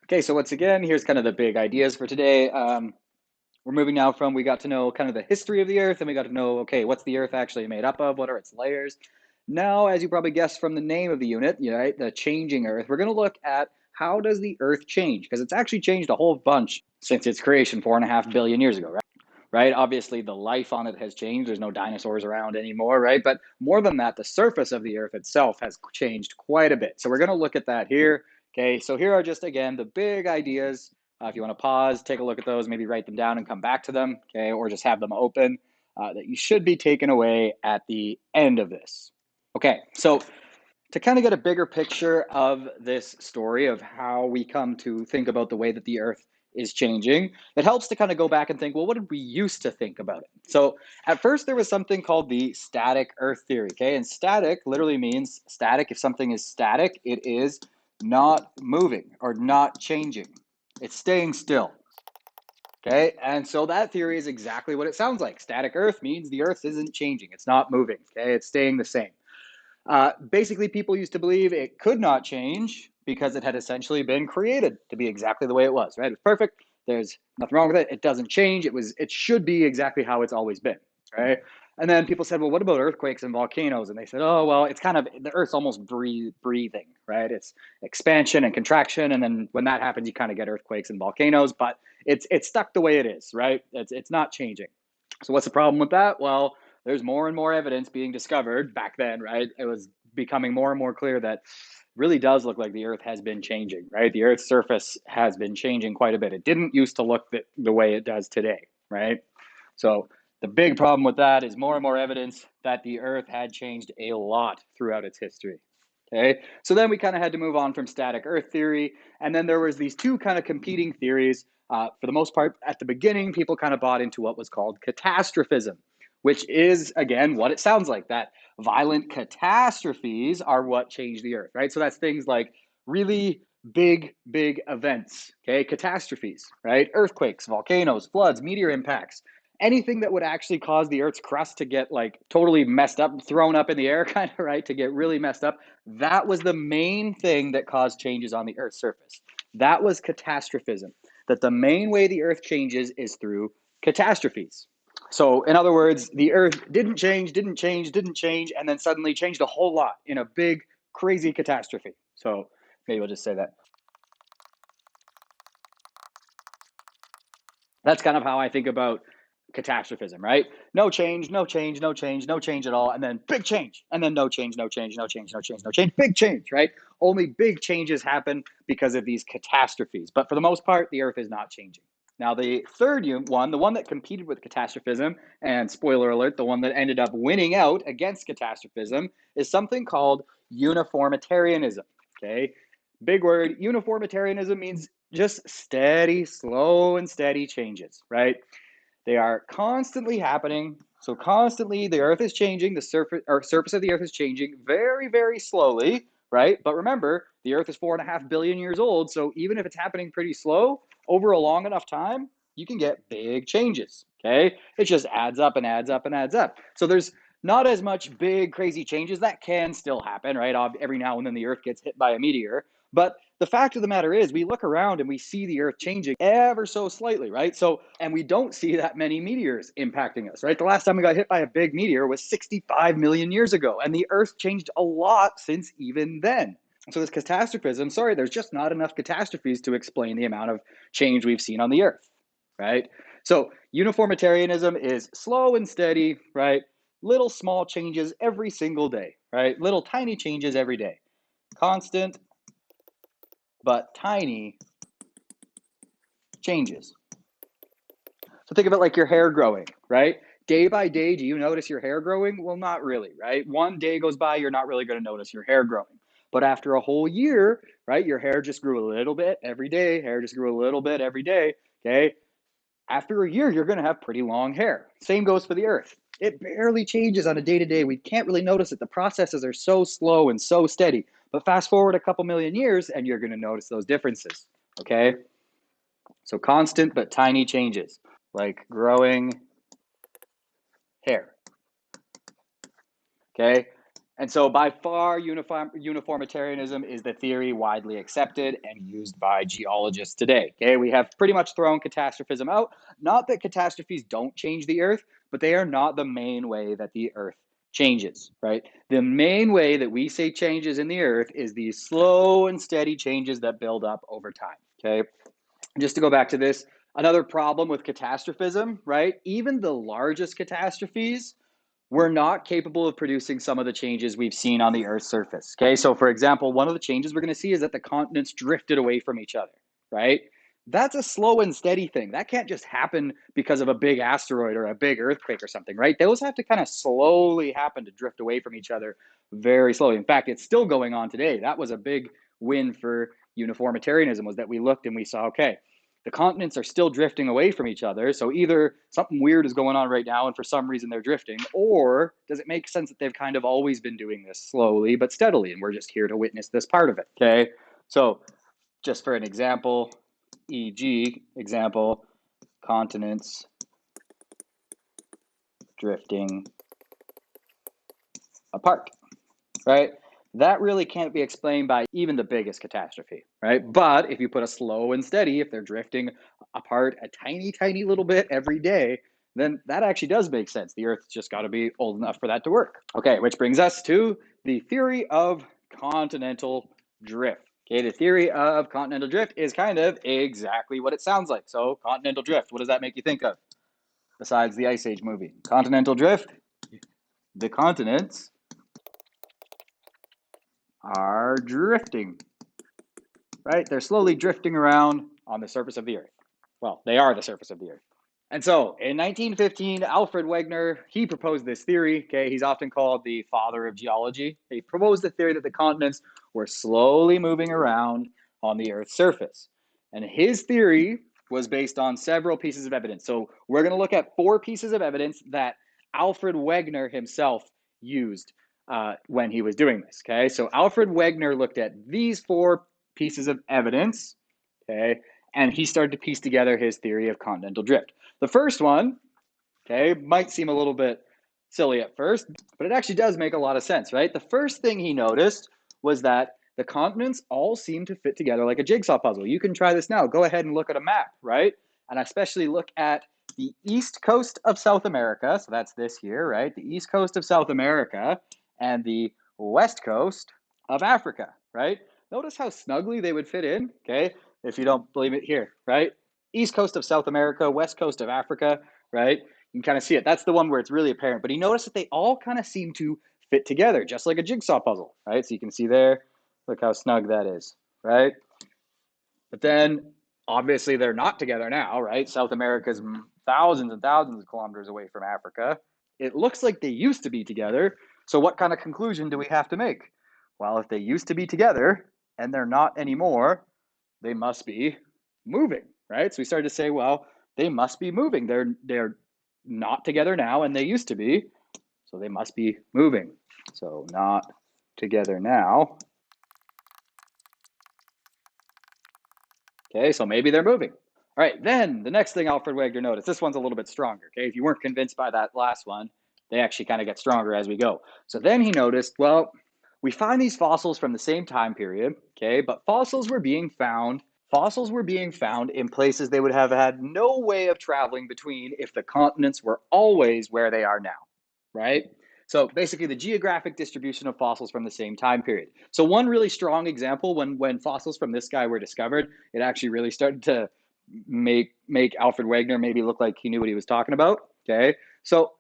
Okay, so once again, here's kind of the big ideas for today. We're moving now from we got to know kind of the history of the Earth, and we got to know, okay, what's the Earth actually made up of? What are its layers? Now, as you probably guessed from the name of the unit, right, the changing Earth, we're going to look at how does the Earth change? Because it's actually changed a whole bunch since its creation 4.5 billion years ago, right? Right? Obviously, the life on it has changed. There's no dinosaurs around anymore, right? But more than that, the surface of the Earth itself has changed quite a bit. So we're going to look at that here. Okay, so here are just, again, the big ideas. If you want to pause, take a look at those, maybe write them down and come back to them, okay, or just have them open, that you should be taken away at the end of this. Okay, so to kind of get a bigger picture of this story of how we come to think about the way that the Earth is changing, it helps to kind of go back and think, well, what did we used to think about it? So at first there was something called the static Earth theory, okay? And static literally means static. If something is static, it is not moving or not changing. It's staying still. Okay, and so that theory is exactly what it sounds like. Static Earth means the Earth isn't changing. It's not moving. Okay, it's staying the same. Basically, people used to believe it could not change because it had essentially been created to be exactly the way it was, right? It's perfect. There's nothing wrong with it. It doesn't change. It should be exactly how it's always been, right? And then people said, well, what about earthquakes and volcanoes? And they said, oh, well, it's kind of the Earth's almost breathing, right? It's expansion and contraction, and then when that happens, you kind of get earthquakes and volcanoes. But it's stuck the way it is, right? It's not changing. So what's the problem with that? Well, there's more and more evidence being discovered back then, right? It was becoming more and more clear that really does look like the Earth has been changing, right? The Earth's surface has been changing quite a bit. It didn't used to look the way it does today, right? So the big problem with that is more and more evidence that the Earth had changed a lot throughout its history. Okay, so then we kind of had to move on from static Earth theory, and then there was these two kind of competing theories. For the most part, at the beginning, people kind of bought into what was called catastrophism, which is again what it sounds like. That violent catastrophes are what changed the Earth, right? So that's things like really big events, okay, catastrophes, right? Earthquakes, volcanoes, floods, meteor impacts, anything that would actually cause the Earth's crust to get like totally messed up, thrown up in the air, kind of, right? To get really messed up. That was the main thing that caused changes on the Earth's surface. That was catastrophism. That the main way the Earth changes is through catastrophes. So, in other words, the Earth didn't change, and then suddenly changed a whole lot in a big, crazy catastrophe. So, maybe we'll just say that. That's kind of how I think about catastrophism, right? No change, no change, no change, no change at all, and then big change, and then no change, no change, no change, no change, no change, big change, right? Only big changes happen because of these catastrophes. But for the most part, the Earth is not changing. Now, the third one, the one that competed with catastrophism, and spoiler alert, the one that ended up winning out against catastrophism, is something called uniformitarianism. Okay, big word. Uniformitarianism means just steady, slow, and steady changes, right? They are constantly happening. So constantly the earth is changing, the surface of the earth is changing very slowly, right? But remember, the earth is 4.5 billion years old. So even if it's happening pretty slow over a long enough time, you can get big changes. Okay. It just adds up and adds up and adds up. So there's not as much big, crazy changes that can still happen, right? Every now and then the earth gets hit by a meteor. But the fact of the matter is, we look around and we see the Earth changing ever so slightly, right? So, and we don't see that many meteors impacting us, right? The last time we got hit by a big meteor was 65 million years ago, and the Earth changed a lot since even then. So, this catastrophism, sorry, there's just not enough catastrophes to explain the amount of change we've seen on the Earth, right? So, uniformitarianism is slow and steady, right? Little small changes every single day, right? Little tiny changes every day. Constant but tiny changes. So think of it like your hair growing, right? Day by day, do you notice your hair growing? Well, not really, right? One day goes by, you're not really going to notice your hair growing. But after a whole year, right, your hair just grew a little bit every day, hair just grew a little bit every day, okay? After a year, you're going to have pretty long hair. Same goes for the earth. It barely changes on a day to day. We can't really notice it. The processes are so slow and so steady. But fast forward a couple million years, and you're going to notice those differences, okay? So constant but tiny changes, like growing hair. Okay. And so by far, uniformitarianism is the theory widely accepted and used by geologists today. Okay, we have pretty much thrown catastrophism out. Not that catastrophes don't change the Earth, but they are not the main way that the Earth changes, right? The main way that we say changes in the Earth is these slow and steady changes that build up over time, okay? Just to go back to this, another problem with catastrophism, right? Even the largest catastrophes, we're not capable of producing some of the changes we've seen on the Earth's surface. Okay, so for example, one of the changes we're going to see is that the continents drifted away from each other, right? That's a slow and steady thing. That can't just happen because of a big asteroid or a big earthquake or something, right? Those have to kind of slowly happen to drift away from each other very slowly. In fact, it's still going on today. That was a big win for uniformitarianism, was that we looked and we saw, okay, the continents are still drifting away from each other. So either something weird is going on right now and for some reason they're drifting, or does it make sense that they've kind of always been doing this slowly but steadily and we're just here to witness this part of it? Okay, so just for an example, e.g., example, continents drifting apart, right? That really can't be explained by even the biggest catastrophe, right? But if you put a slow and steady, if they're drifting apart a tiny, tiny little bit every day, then that actually does make sense. The Earth's just got to be old enough for that to work. Okay, which brings us to the theory of continental drift. Okay, the theory of continental drift is kind of exactly what it sounds like. So, continental drift, what does that make you think of besides the Ice Age movie? Continental drift, the continents are drifting, right? They're slowly drifting around on the surface of the Earth. Well, they are the surface of the Earth. And so in 1915, Alfred Wegener, he proposed this theory. Okay, he's often called the father of geology. He proposed the theory that the continents were slowly moving around on the Earth's surface. And his theory was based on several pieces of evidence. So we're going to look at 4 pieces of evidence that Alfred Wegener himself used when he was doing this. Okay, so Alfred Wegener looked at these 4 pieces of evidence. Okay, and he started to piece together his theory of continental drift. The first one, okay, might seem a little bit silly at first, but it actually does make a lot of sense, right? The first thing he noticed was that the continents all seem to fit together like a jigsaw puzzle. You can try this now. Go ahead and look at a map, right? And especially look at the east coast of South America. So that's this here, right? The east coast of South America and the west coast of Africa, right? Notice how snugly they would fit in, okay? If you don't believe it, here, right? East coast of South America, west coast of Africa, right? You can kind of see it. That's the one where it's really apparent. But he noticed that they all kind of seem to fit together, just like a jigsaw puzzle, right? So you can see there, look how snug that is, right? But then obviously they're not together now, right? South America's thousands and thousands of kilometers away from Africa. It looks like they used to be together. So what kind of conclusion do we have to make? Well, if they used to be together and they're not anymore, they must be moving, right? So we started to say, well, they must be moving. They're not together now and they used to be, so they must be moving. So not together now. Okay, so maybe they're moving. All right, then the next thing Alfred Wegener noticed, this one's a little bit stronger. Okay, if you weren't convinced by that last one, they actually kind of get stronger as we go. So then he noticed, well, we find these fossils from the same time period, okay, but fossils were being found in places they would have had no way of traveling between if the continents were always where they are now, right? So basically the geographic distribution of fossils from the same time period. So one really strong example, when fossils from this guy were discovered, it actually really started to make Alfred Wegener maybe look like he knew what he was talking about. Okay, so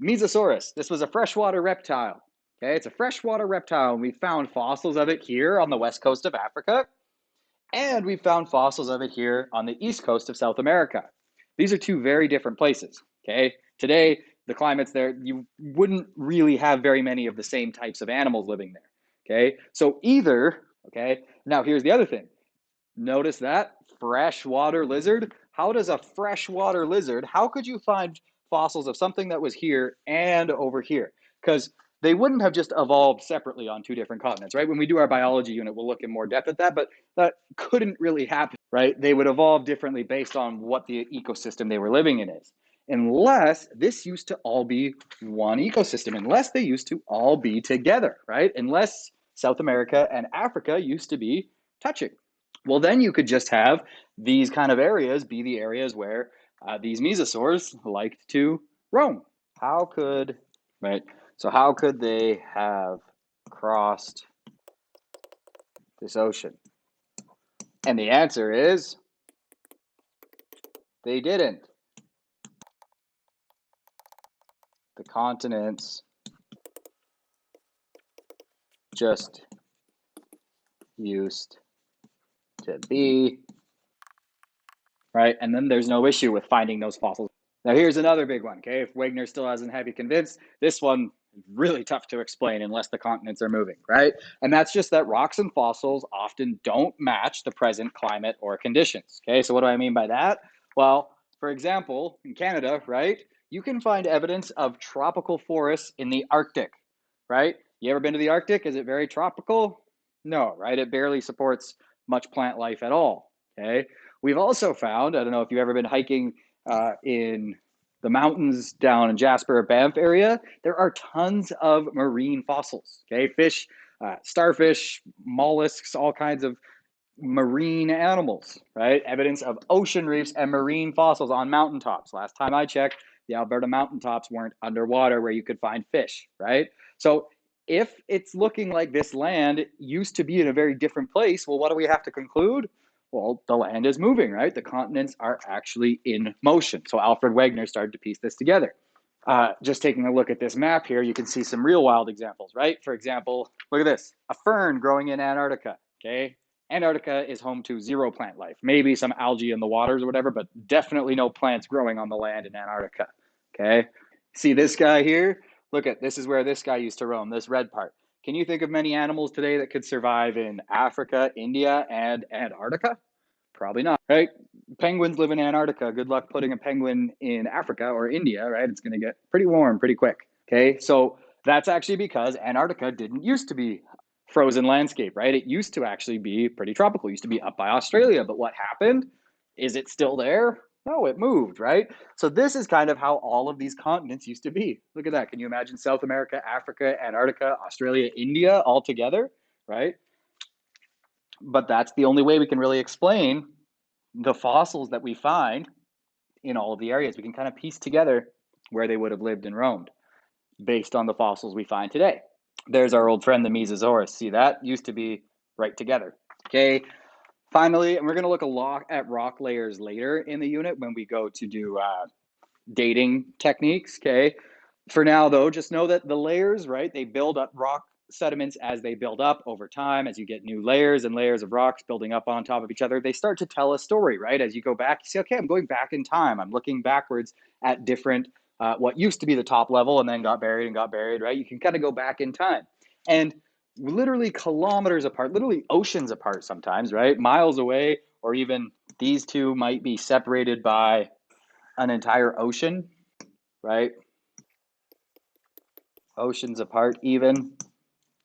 Mesosaurus, this was a freshwater reptile. Okay, it's a freshwater reptile, and we found fossils of it here on the west coast of Africa, and we found fossils of it here on the east coast of South America. These are 2 very different places. Okay, today the climate's there, you wouldn't really have very many of the same types of animals living there. Okay, so either, okay, now here's the other thing. Notice that freshwater lizard. How does a freshwater lizard, how could you find fossils of something that was here and over here? Because they wouldn't have just evolved separately on 2 different continents, right? When we do our biology unit, we'll look in more depth at that, but that couldn't really happen, right? They would evolve differently based on what the ecosystem they were living in is. unless this used to all be one ecosystem, unless they used to all be together, right? Unless South America and Africa used to be touching. Well, then you could just have these kind of areas be the areas where these mesosaurs liked to roam. How could, right? So how could they have crossed this ocean? And the answer is they didn't. The continents just used to be, right? And then there's no issue with finding those fossils. Now here's another big one, okay? If Wegener still hasn't had you convinced, this one is really tough to explain unless the continents are moving, right? And that's just that rocks and fossils often don't match the present climate or conditions, okay? So what do I mean by that? Well, for example, in Canada, right, you can find evidence of tropical forests in the Arctic, right? You ever been to the Arctic? Is it very tropical? No, right? It barely supports much plant life at all, okay? We've also found, I don't know if you've ever been hiking in the mountains down in Jasper or Banff area, there are tons of marine fossils, okay? Fish, starfish, mollusks, all kinds of marine animals, right? Evidence of ocean reefs and marine fossils on mountaintops. Last time I checked, the Alberta mountaintops weren't underwater where you could find fish, right? So if it's looking like this land used to be in a very different place, well, what do we have to conclude? Well, the land is moving, right? The continents are actually in motion. So Alfred Wegener started to piece this together. Just taking a look at this map here, you can see some real wild examples, right? For example, look at this, a fern growing in Antarctica, okay? Antarctica is home to zero plant life, maybe some algae in the waters or whatever, but definitely no plants growing on the land in Antarctica, okay? See this guy here? Look at, this is where this guy used to roam, this red part. Can you think of many animals today that could survive in Africa, India, and Antarctica? Probably not, right? Penguins live in Antarctica. Good luck putting a penguin in Africa or India, right? It's going to get pretty warm pretty quick. Okay, so that's actually because Antarctica didn't used to be frozen landscape, right? It used to actually be pretty tropical. It used to be up by Australia, but what happened? Is it still there? No, it moved, right? So this is kind of how all of these continents used to be. Look at that. Can you imagine South America, Africa, Antarctica, Australia, India all together, right? But that's the only way we can really explain the fossils that we find in all of the areas. We can kind of piece together where they would have lived and roamed based on the fossils we find today. There's our old friend, the Mesosaurus. See, that used to be right together. Okay. Finally, and we're going to look a lot at rock layers later in the unit when we go to do dating techniques. Okay. For now, though, just know that the layers, right, they build up rock sediments as they build up over time, as you get new layers and layers of rocks building up on top of each other. They start to tell a story, right? As you go back, you see, okay, I'm going back in time. I'm looking backwards at different, what used to be the top level and then got buried, right? You can kind of go back in time. And literally kilometers apart, literally oceans apart sometimes, right? Miles away, or even these two might be separated by an entire ocean, right? Oceans apart, even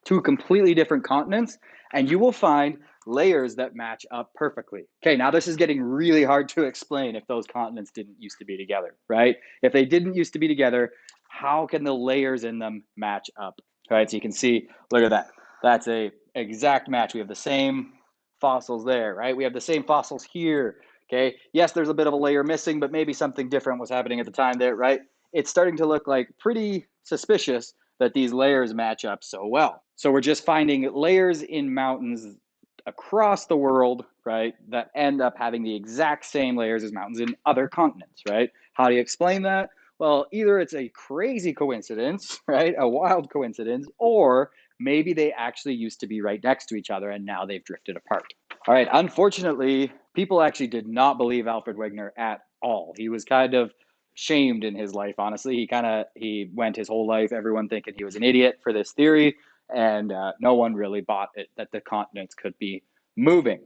two completely different continents, and you will find layers that match up perfectly. Okay, now this is getting really hard to explain if those continents didn't used to be together, right? If they didn't used to be together, how can the layers in them match up? Right, so you can see, look at that. That's a exact match. We have the same fossils there, right? We have the same fossils here, okay? Yes, there's a bit of a layer missing, but maybe something different was happening at the time there, right? It's starting to look like pretty suspicious that these layers match up so well. So we're just finding layers in mountains across the world, right, that end up having the exact same layers as mountains in other continents, right? How do you explain that? Well, either it's a crazy coincidence, right, a wild coincidence, or maybe they actually used to be right next to each other and now they've drifted apart. All right, unfortunately, people actually did not believe Alfred Wegener at all. He was kind of shamed in his life, honestly. He went his whole life, everyone thinking he was an idiot for this theory, and no one really bought it that the continents could be moving.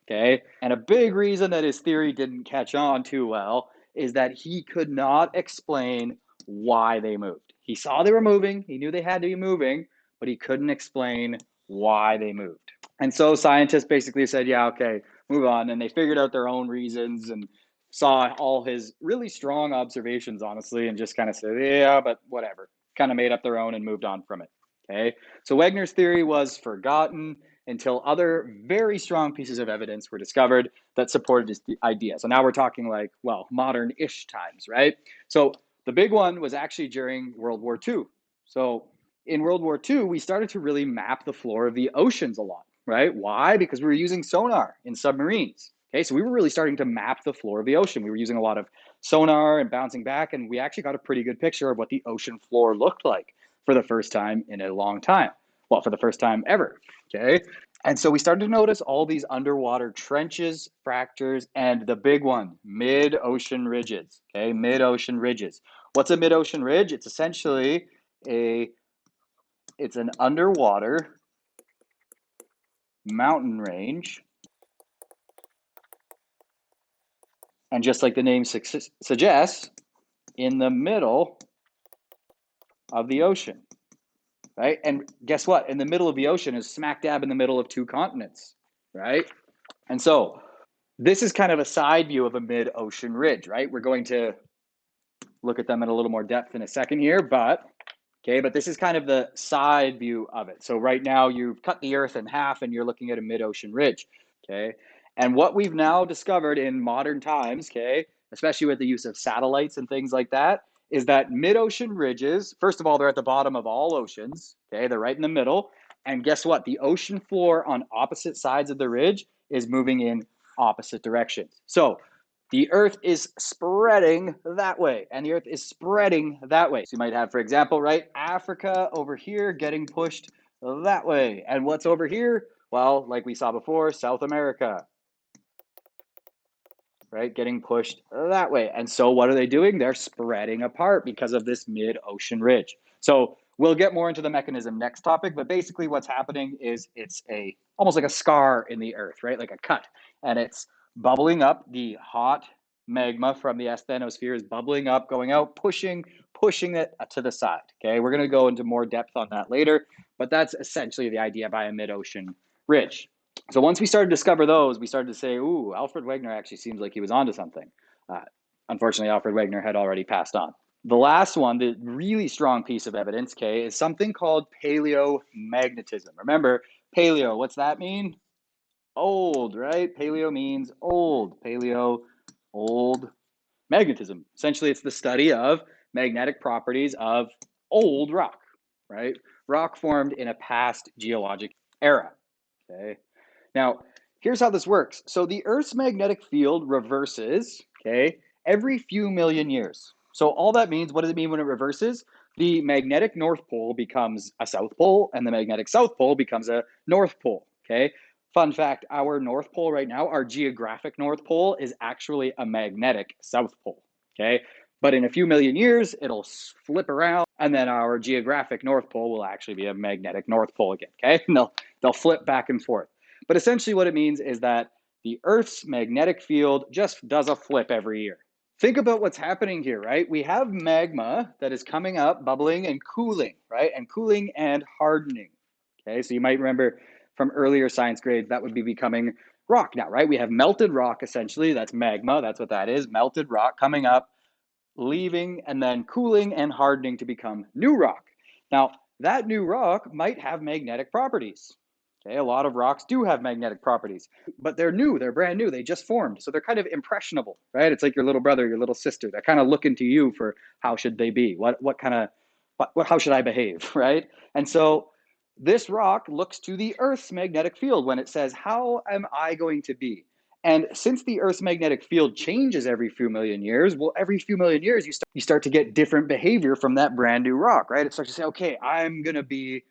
Okay, and a big reason that his theory didn't catch on too well is that he could not explain why they moved. He saw they were moving, he knew they had to be moving, but he couldn't explain why they moved. And so scientists basically said, yeah, okay, move on. And they figured out their own reasons and saw all his really strong observations, honestly, and just kind of said, yeah, but whatever. Kind of made up their own and moved on from it. Okay. So Wegener's theory was forgotten until other very strong pieces of evidence were discovered that supported his idea. So now we're talking like, well, modern-ish times, right? So the big one was actually during World War II. So in World War II, we started to really map the floor of the oceans a lot, right? Why? Because we were using sonar in submarines. Okay, so we were really starting to map the floor of the ocean. We were using a lot of sonar and bouncing back, and we actually got a pretty good picture of what the ocean floor looked like for the first time in a long time. Well, for the first time ever. Okay, and so we started to notice all these underwater trenches, fractures, and the big one, mid-ocean ridges. Okay, mid-ocean ridges. What's a mid-ocean ridge? It's essentially it's an underwater mountain range. And just like the name suggests, in the middle of the ocean, right? And guess what? In the middle of the ocean is smack dab in the middle of two continents, right? And so this is kind of a side view of a mid-ocean ridge, right? We're going to look at them in a little more depth in a second here, but this is kind of the side view of it. So right now you've cut the Earth in half and you're looking at a mid-ocean ridge, okay? And what we've now discovered in modern times, especially with the use of satellites and things like that, is that mid-ocean ridges, first of all, they're at the bottom of all oceans, okay? They're right in the middle. And guess what? The ocean floor on opposite sides of the ridge is moving in opposite directions. So the Earth is spreading that way, and the Earth is spreading that way. So you might have, for example, right, Africa over here getting pushed that way. And what's over here? Well, like we saw before, South America, right, getting pushed that way. And so what are they doing? They're spreading apart because of this mid-ocean ridge. So we'll get more into the mechanism next topic, but basically what's happening is it's almost like a scar in the Earth, right, like a cut, and it's bubbling up. The hot magma from the asthenosphere is bubbling up, going out, pushing it to the side. Okay, we're going to go into more depth on that later, but that's essentially the idea by a mid-ocean ridge. So once we started to discover those, we started to say, ooh, Alfred Wegener actually seems like he was onto something. Unfortunately, Alfred Wegener had already passed on. The last one, the really strong piece of evidence, is something called paleomagnetism. Remember, paleo, what's that mean? Old, right? Paleo means old. Paleo, old. Magnetism. Essentially, it's the study of magnetic properties of old rock, right? Rock formed in a past geologic era. Okay. Now, here's how this works. So the Earth's magnetic field reverses, every few million years. So all that means, what does it mean when it reverses? The magnetic North Pole becomes a South Pole, and the magnetic South Pole becomes a North Pole, Fun fact, our North Pole right now, our geographic North Pole, is actually a magnetic South Pole, But in a few million years, it'll flip around, and then our geographic North Pole will actually be a magnetic North Pole again, And they'll flip back and forth. But essentially what it means is that the Earth's magnetic field just does a flip every year. Think about what's happening here, right? We have magma that is coming up, bubbling and cooling, right? And cooling and hardening, So you might remember from earlier science grades, that would be becoming rock now, right? We have melted rock, essentially. That's magma. That's what that is. Melted rock coming up, leaving, and then cooling and hardening to become new rock. Now, that new rock might have magnetic properties. A lot of rocks do have magnetic properties, but they're new. They're brand new. They just formed. So they're kind of impressionable, right? It's like your little brother, your little sister. They're kind of looking to you for how should they be? How should I behave, right? And so this rock looks to the Earth's magnetic field when it says, how am I going to be? And since the Earth's magnetic field changes every few million years, well, every few million years, you start to get different behavior from that brand new rock, right? It starts to say, okay, I'm going to be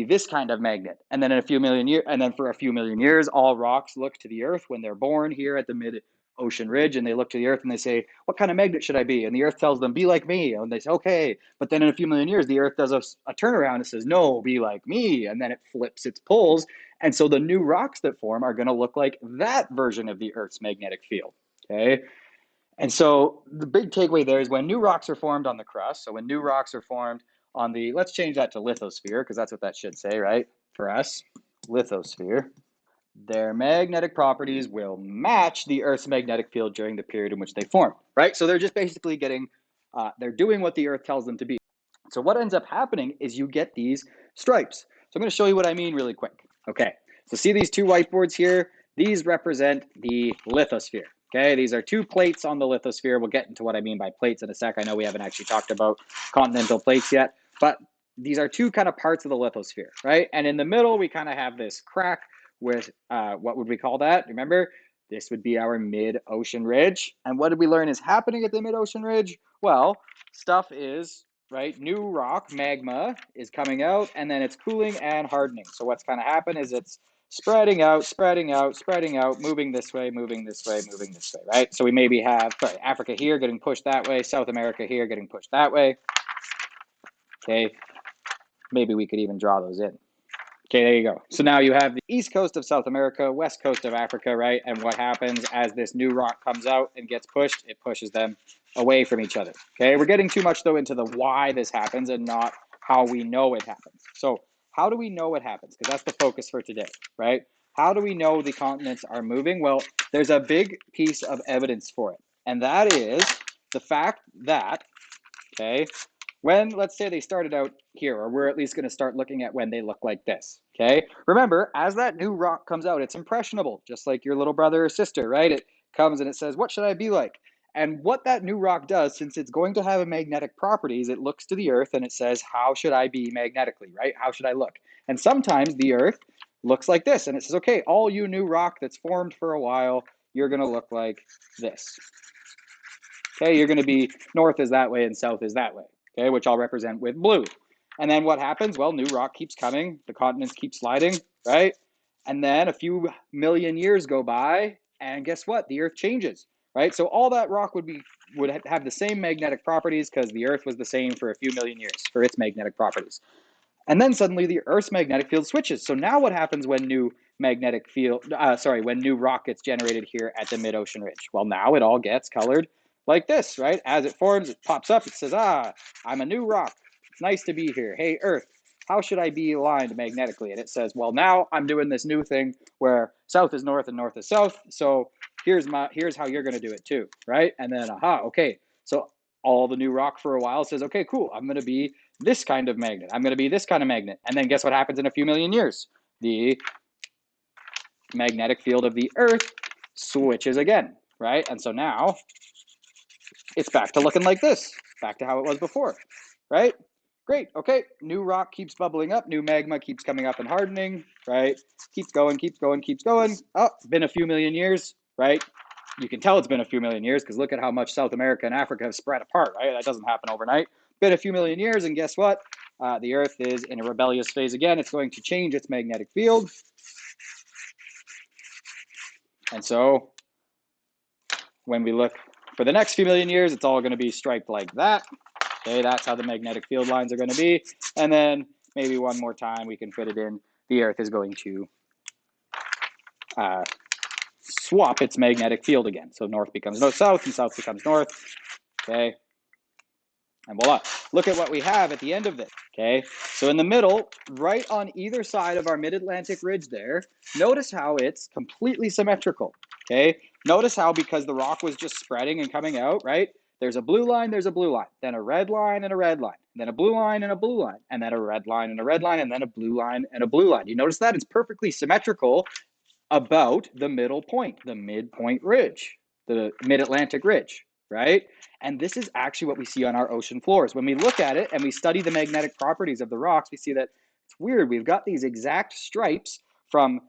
this kind of magnet. And then for a few million years, all rocks look to the Earth when they're born here at the mid-ocean ridge, and they look to the Earth and they say, what kind of magnet should I be? And the Earth tells them, be like me. And they say, okay. But then in a few million years, the Earth does a turnaround and says, no, be like me. And then it flips its poles. And so the new rocks that form are going to look like that version of the Earth's magnetic field, And so the big takeaway there is when new rocks are formed on the crust, so when new rocks are formed on let's change that to lithosphere, because that's what that should say, right? For us, lithosphere. their magnetic properties will match the Earth's magnetic field during the period in which they form, right? So they're just basically they're doing what the Earth tells them to be. So what ends up happening is you get these stripes. So I'm going to show you what I mean really quick. Okay, so see these two whiteboards here? These represent the lithosphere. Okay, these are two plates on the lithosphere. We'll get into what I mean by plates in a sec. I know we haven't actually talked about continental plates yet, but these are two kind of parts of the lithosphere, right? And in the middle, we kind of have this crack with, what would we call that? Remember, this would be our mid-ocean ridge. And what did we learn is happening at the mid-ocean ridge? Well, stuff is, right, new rock, magma, is coming out, and then it's cooling and hardening. So what's kind of happened is it's spreading out, spreading out, spreading out, moving this way, moving this way, moving this way, right? So we maybe have, sorry, Africa here getting pushed that way, South America here getting pushed that way. Okay, maybe we could even draw those in. Okay, there you go. So now you have the east coast of South America, west coast of Africa, right? And what happens as this new rock comes out and gets pushed, it pushes them away from each other. Okay, we're getting too much though into the why this happens and not how we know it happens. So how do we know it happens? Because that's the focus for today, right? How do we know the continents are moving? Well, there's a big piece of evidence for it. And that is the fact that, okay, when, let's say they started out here, or we're at least going to start looking at when they look like this, okay? Remember, as that new rock comes out, it's impressionable, just like your little brother or sister, right? It comes and it says, what should I be like? And what that new rock does, since it's going to have a magnetic properties, it looks to the Earth and it says, how should I be magnetically, right? How should I look? And sometimes the Earth looks like this, and it says, okay, all you new rock that's formed for a while, you're going to look like this. Okay, you're going to be north is that way and south is that way, okay, which I'll represent with blue. And then what happens? Well, new rock keeps coming, the continents keep sliding, right? And then a few million years go by, and guess what? The Earth changes, right? So all that rock would have the same magnetic properties because the Earth was the same for a few million years for its magnetic properties. And then suddenly the Earth's magnetic field switches. So now what happens when when new rock gets generated here at the mid-ocean ridge? Well, now it all gets colored like this, right? As it forms, it pops up, it says, I'm a new rock. It's nice to be here. Hey, Earth, how should I be aligned magnetically? And it says, well, now I'm doing this new thing where south is north and north is south. So here's how you're going to do it too, right? And then, okay. So all the new rock for a while says, okay, cool, I'm going to be this kind of magnet. I'm going to be this kind of magnet. And then guess what happens in a few million years? The magnetic field of the Earth switches again, right? And so now it's back to looking like this, back to how it was before, right? Great, okay, new rock keeps bubbling up, new magma keeps coming up and hardening, right? Keeps going, keeps going, keeps going. Oh, been a few million years, right? You can tell it's been a few million years because look at how much South America and Africa have spread apart, right? That doesn't happen overnight. Been a few million years, and guess what? The Earth is in a rebellious phase again. It's going to change its magnetic field. And so when we look for the next few million years, it's all going to be striped like that. Okay, that's how the magnetic field lines are going to be. And then maybe one more time we can fit it in. The Earth is going to swap its magnetic field again. So north becomes south and south becomes north. Okay, and voila. Look at what we have at the end of this. Okay, so in the middle, right on either side of our mid-Atlantic ridge there, notice how it's completely symmetrical. Okay, notice how because the rock was just spreading and coming out, right? There's a blue line, there's a blue line, then a red line and a red line, then a blue line and a blue line, and then a red line and a red line, and then a blue line and a blue line. You notice that? It's perfectly symmetrical about the middle point, the midpoint ridge, the mid-Atlantic ridge, right? And this is actually what we see on our ocean floors. When we look at it and we study the magnetic properties of the rocks, we see that it's weird. We've got these exact stripes from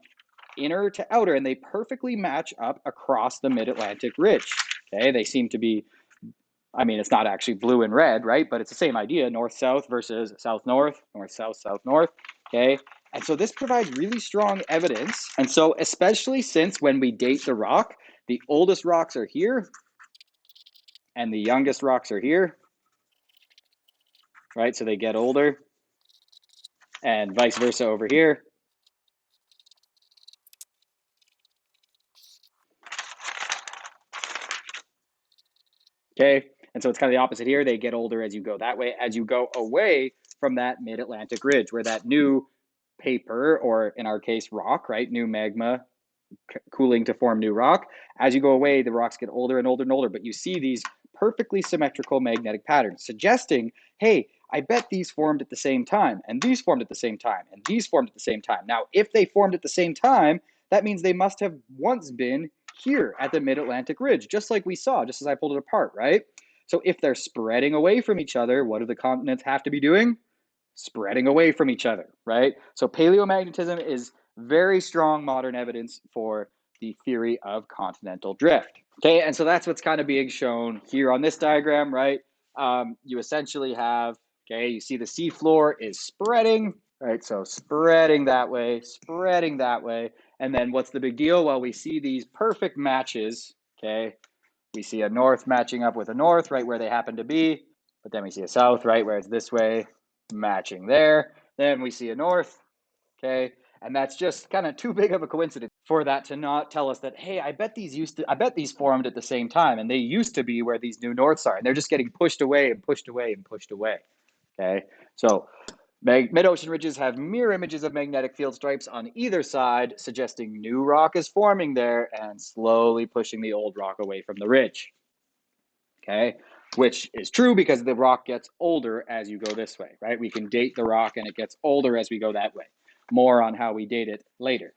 inner to outer, and they perfectly match up across the mid-Atlantic ridge. Okay, they seem to be, I mean, it's not actually blue and red, right? But it's the same idea, north-south versus south-north, north-south, south-north, okay? And so this provides really strong evidence. And so especially since when we date the rock, the oldest rocks are here and the youngest rocks are here, right? So they get older and vice versa over here. Okay, and so it's kind of the opposite here. They get older as you go that way, as you go away from that mid-Atlantic ridge where that new paper, or in our case, rock, right? New magma cooling to form new rock. As you go away, the rocks get older and older and older, but you see these perfectly symmetrical magnetic patterns, suggesting, hey, I bet these formed at the same time, and these formed at the same time, and these formed at the same time. Now, if they formed at the same time, that means they must have once been here at the mid-Atlantic ridge, just like we saw, just as I pulled it apart, right? So if they're spreading away from each other, what do the continents have to be doing? Spreading away from each other, right? So paleomagnetism is very strong modern evidence for the theory of continental drift. Okay, and so that's what's kind of being shown here on this diagram, right? You essentially have, okay, you see the seafloor is spreading, right? So spreading that way, and then what's the big deal? Well, we see these perfect matches, okay? We see a north matching up with a north right where they happen to be, but then we see a south right where it's this way matching there. Then we see a north, okay? And that's just kind of too big of a coincidence for that to not tell us that, hey, I bet these formed at the same time, and they used to be where these new norths are, and they're just getting pushed away and pushed away and pushed away, okay? So mid-ocean ridges have mirror images of magnetic field stripes on either side, suggesting new rock is forming there and slowly pushing the old rock away from the ridge. Okay, which is true because the rock gets older as you go this way, right? We can date the rock and it gets older as we go that way. More on how we date it later.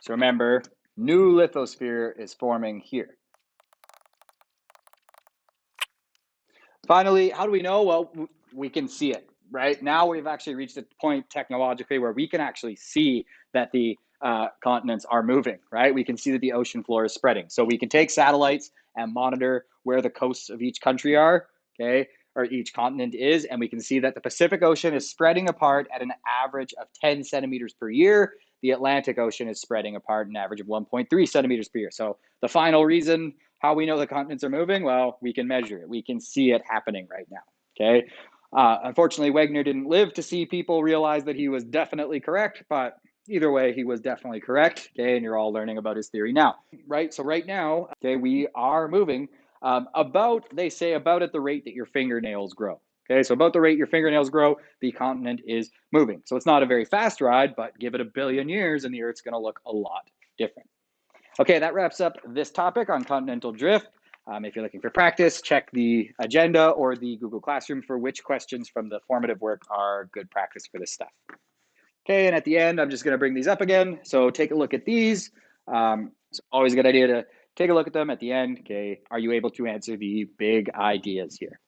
So remember, new lithosphere is forming here. Finally, how do we know? Well, we can see it, right? Now we've actually reached a point technologically where we can actually see that the continents are moving, right? We can see that the ocean floor is spreading. So we can take satellites and monitor where the coasts of each country are, okay, or each continent is, and we can see that the Pacific Ocean is spreading apart at an average of 10 centimeters per year. The Atlantic Ocean is spreading apart an average of 1.3 centimeters per year. So the final reason how we know the continents are moving, well, we can measure it. We can see it happening right now, okay? Unfortunately, Wegener didn't live to see people realize that he was definitely correct, but either way, he was definitely correct, okay? And you're all learning about his theory now, right? So right now, okay, we are moving they say about at the rate that your fingernails grow. Okay, so about the rate your fingernails grow, the continent is moving. So it's not a very fast ride, but give it a billion years and the Earth's going to look a lot different. Okay, that wraps up this topic on continental drift. If you're looking for practice, check the agenda or the Google Classroom for which questions from the formative work are good practice for this stuff. Okay, and at the end, I'm just going to bring these up again. So take a look at these. It's always a good idea to take a look at them at the end. Okay, are you able to answer the big ideas here?